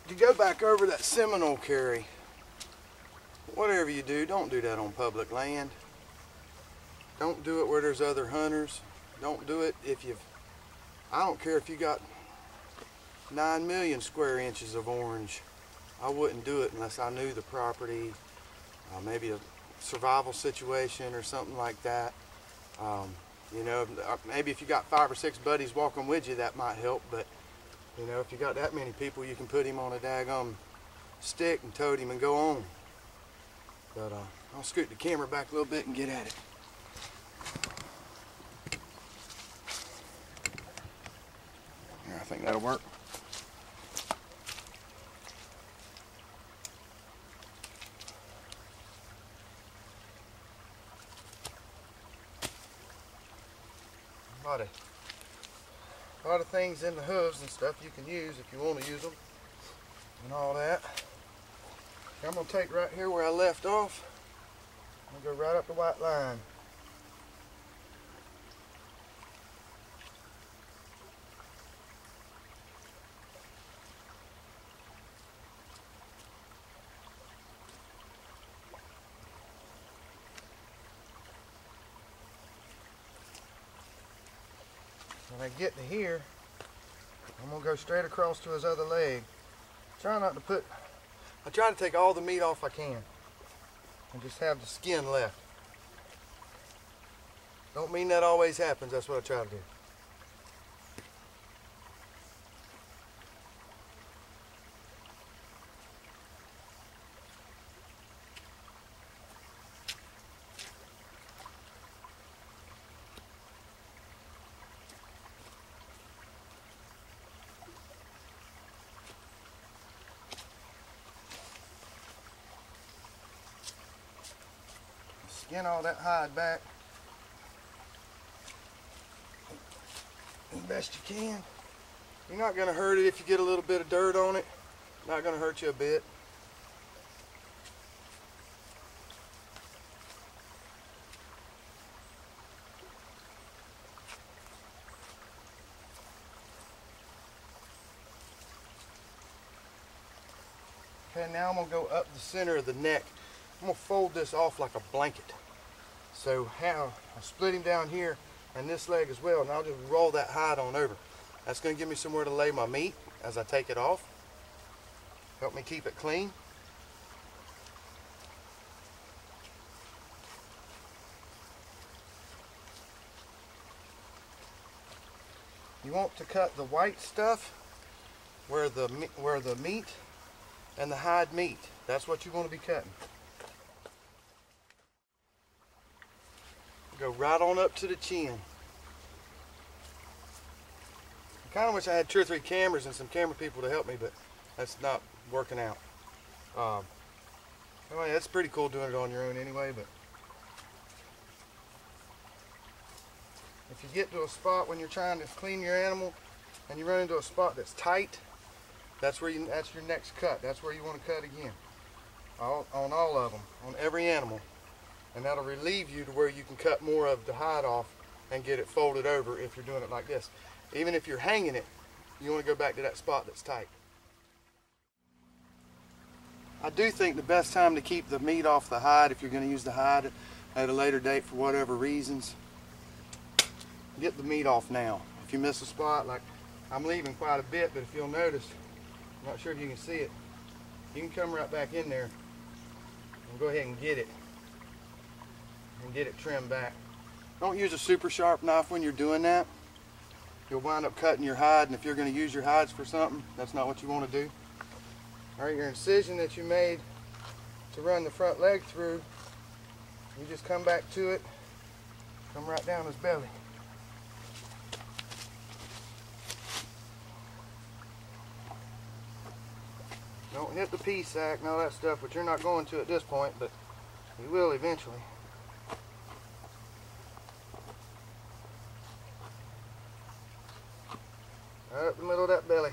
to go back over that Seminole carry, whatever you do, don't do that on public land. Don't do it where there's other hunters. Don't do it if you've, I don't care if you got 9 million square inches of orange. I wouldn't do it unless I knew the property, maybe a survival situation or something like that. You know, maybe if you got 5 or 6 buddies walking with you, that might help, but you know, if you got that many people, you can put him on a daggum stick and tote him and go on. But I'll scoot the camera back a little bit and get at it. Yeah, I think that'll work. A lot of things in the hooves and stuff you can use if you want to use them and all that. I'm going to take right here where I left off. I'm going to go right up the white line. When I get to here, I'm going to go straight across to his other leg. I try to take all the meat off I can and just have the skin left. Don't mean that always happens, that's what I try to do. Skin all that hide back as best you can. You're not going to hurt it if you get a little bit of dirt on it. Not going to hurt you a bit. Okay, now I'm going to go up the center of the neck. I'm going to fold this off like a blanket. So I'll split him down here and this leg as well, and I'll just roll that hide on over. That's going to give me somewhere to lay my meat as I take it off. Help me keep it clean. You want to cut the white stuff where the meat and the hide meet. That's what you want to be cutting. Go right on up to the chin. I kind of wish I had 2 or 3 cameras and some camera people to help me, but that's not working out. Anyway, that's pretty cool doing it on your own anyway, but if you get to a spot when you're trying to clean your animal and you run into a spot that's tight, that's your next cut. That's where you want to cut again. On all of them, on every animal. And that'll relieve you to where you can cut more of the hide off and get it folded over if you're doing it like this. Even if you're hanging it, you want to go back to that spot that's tight. I do think the best time to keep the meat off the hide, if you're going to use the hide at a later date for whatever reasons, get the meat off now. If you miss a spot, like I'm leaving quite a bit, but if you'll notice, I'm not sure if you can see it, you can come right back in there and go ahead and get it. And get it trimmed back. Don't use a super sharp knife when you're doing that. You'll wind up cutting your hide, and if you're going to use your hides for something, that's not what you want to do. Alright, your incision that you made to run the front leg through, you just come back to it, come right down his belly. Don't hit the pea sack and all that stuff, which you're not going to at this point, but you will eventually. Right up the middle of that belly.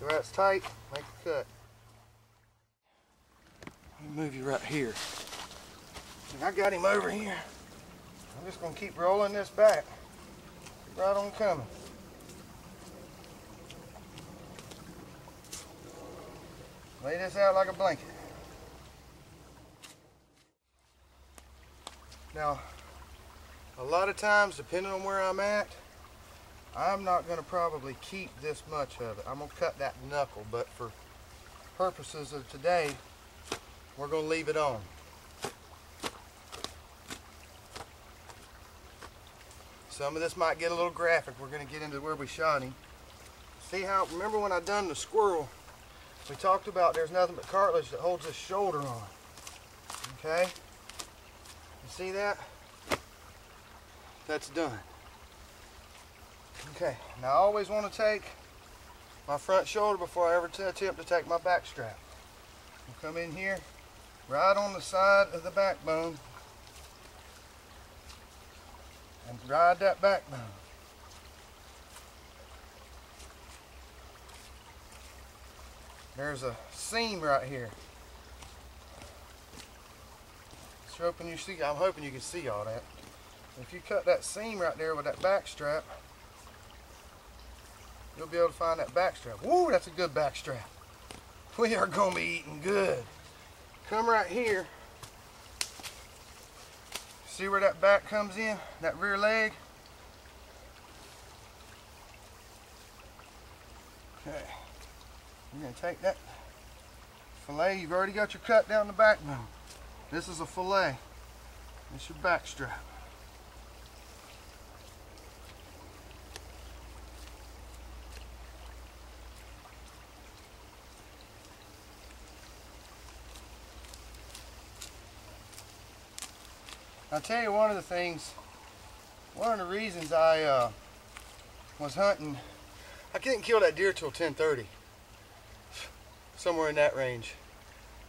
Where it's tight, make a cut. Let me move you right here. And I got him over here. I'm just going to keep rolling this back. Keep right on coming. Lay this out like a blanket. Now, a lot of times, depending on where I'm at, I'm not going to probably keep this much of it. I'm going to cut that knuckle, but for purposes of today, we're going to leave it on. Some of this might get a little graphic. We're going to get into where we shot him. See how, remember when I done the squirrel, we talked about there's nothing but cartilage that holds this shoulder on. Okay? You see that? That's done. Okay, now I always want to take my front shoulder before I ever attempt to take my back strap. I'll come in here, right on the side of the backbone, and ride that backbone. There's a seam right here. I'm hoping you can see all that. If you cut that seam right there with that back strap, you'll be able to find that back strap. Woo, that's a good back strap. We are going to be eating good. Come right here. See where that back comes in? That rear leg? Okay. You're going to take that fillet. You've already got your cut down the backbone. This is a fillet. This is your back strap. I'll tell you one of the reasons I was hunting, I couldn't kill that deer till 10:30, somewhere in that range.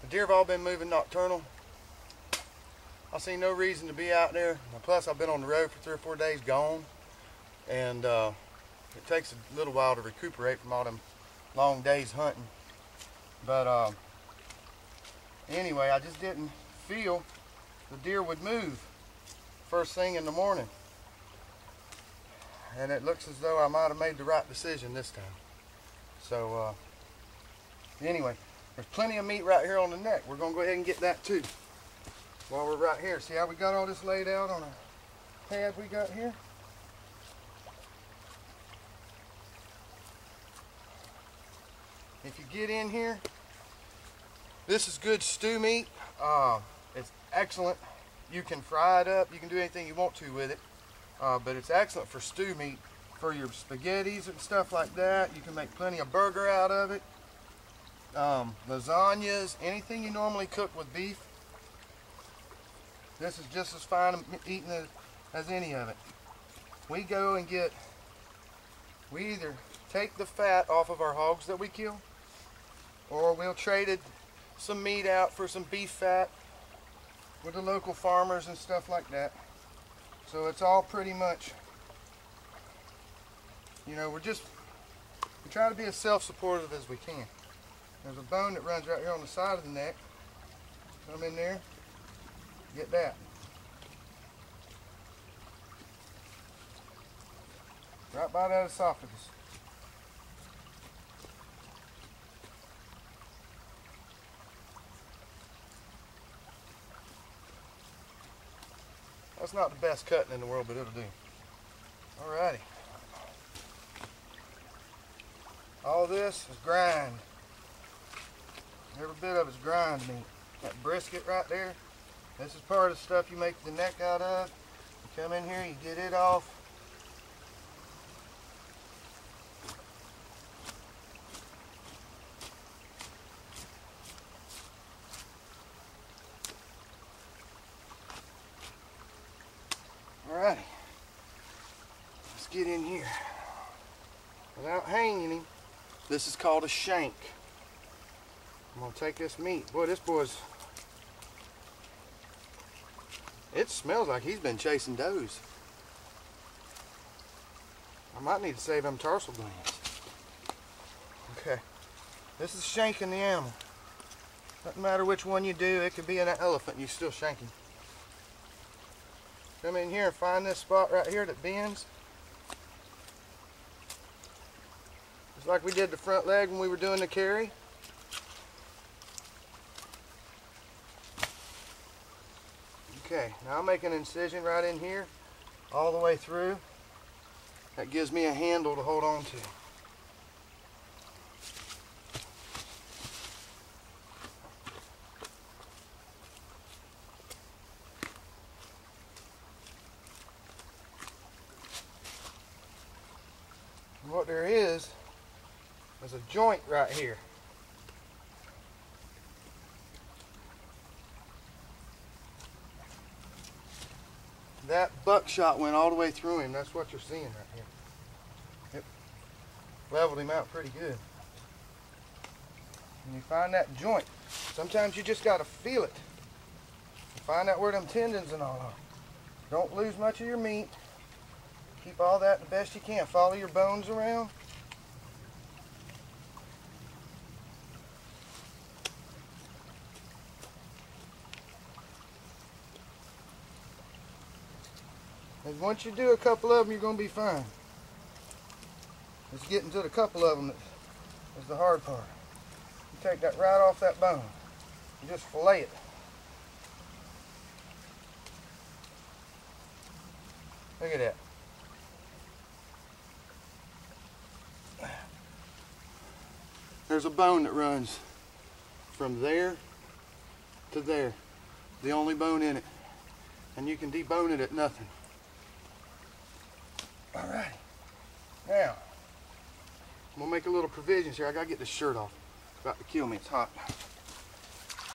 The deer have all been moving nocturnal. I see no reason to be out there. Plus, I've been on the road for 3 or 4 days gone, and it takes a little while to recuperate from all them long days hunting. But anyway, I just didn't feel the deer would move first thing in the morning, and it looks as though I might have made the right decision this time. So anyway, there's plenty of meat right here on the neck. We're going to go ahead and get that too while we're right here. See how we got all this laid out on a pad we got here? If you get in here, this is good stew meat. It's excellent. You can fry it up. You can do anything you want to with it. But it's excellent for stew meat, for your spaghettis and stuff like that. You can make plenty of burger out of it. Lasagnas, anything you normally cook with beef. This is just as fine eating as any of it. We go and we either take the fat off of our hogs that we kill, or we'll trade some meat out for some beef fat with the local farmers and stuff like that. So it's all pretty much, you know, we try to be as self-supportive as we can. There's a bone that runs right here on the side of the neck. Come in there, get that. Right by that esophagus. That's not the best cutting in the world, but it'll do. Alrighty. All this is grind. Every bit of it's grind meat. That brisket right there, this is part of the stuff you make the neck out of. You come in here, you get it off. Alrighty, let's get in here. Without hanging him, this is called a shank. I'm gonna take this meat. Boy, this boy's, it smells like he's been chasing does. I might need to save them tarsal glands. Okay, this is shanking the animal. Doesn't matter which one you do, it could be an elephant, you still shanking. Come in here and find this spot right here that bends. Just like we did the front leg when we were doing the carry. Okay, now I'll make an incision right in here, all the way through. That gives me a handle to hold on to. And what there is a joint right here. That buckshot went all the way through him. That's what you're seeing right here. It leveled him out pretty good. And you find that joint. Sometimes you just got to feel it. Find out where them tendons and all are. Don't lose much of your meat. Keep all that the best you can. Follow your bones around. And once you do a couple of them, you're going to be fine. It's getting to the couple of them that is the hard part. You take that right off that bone. You just fillet it. Look at that. There's a bone that runs from there to there. The only bone in it. And you can debone it at nothing. Alright. Now, I'm going to make a little provisions here. I got to get this shirt off. It's about to kill me. It's hot.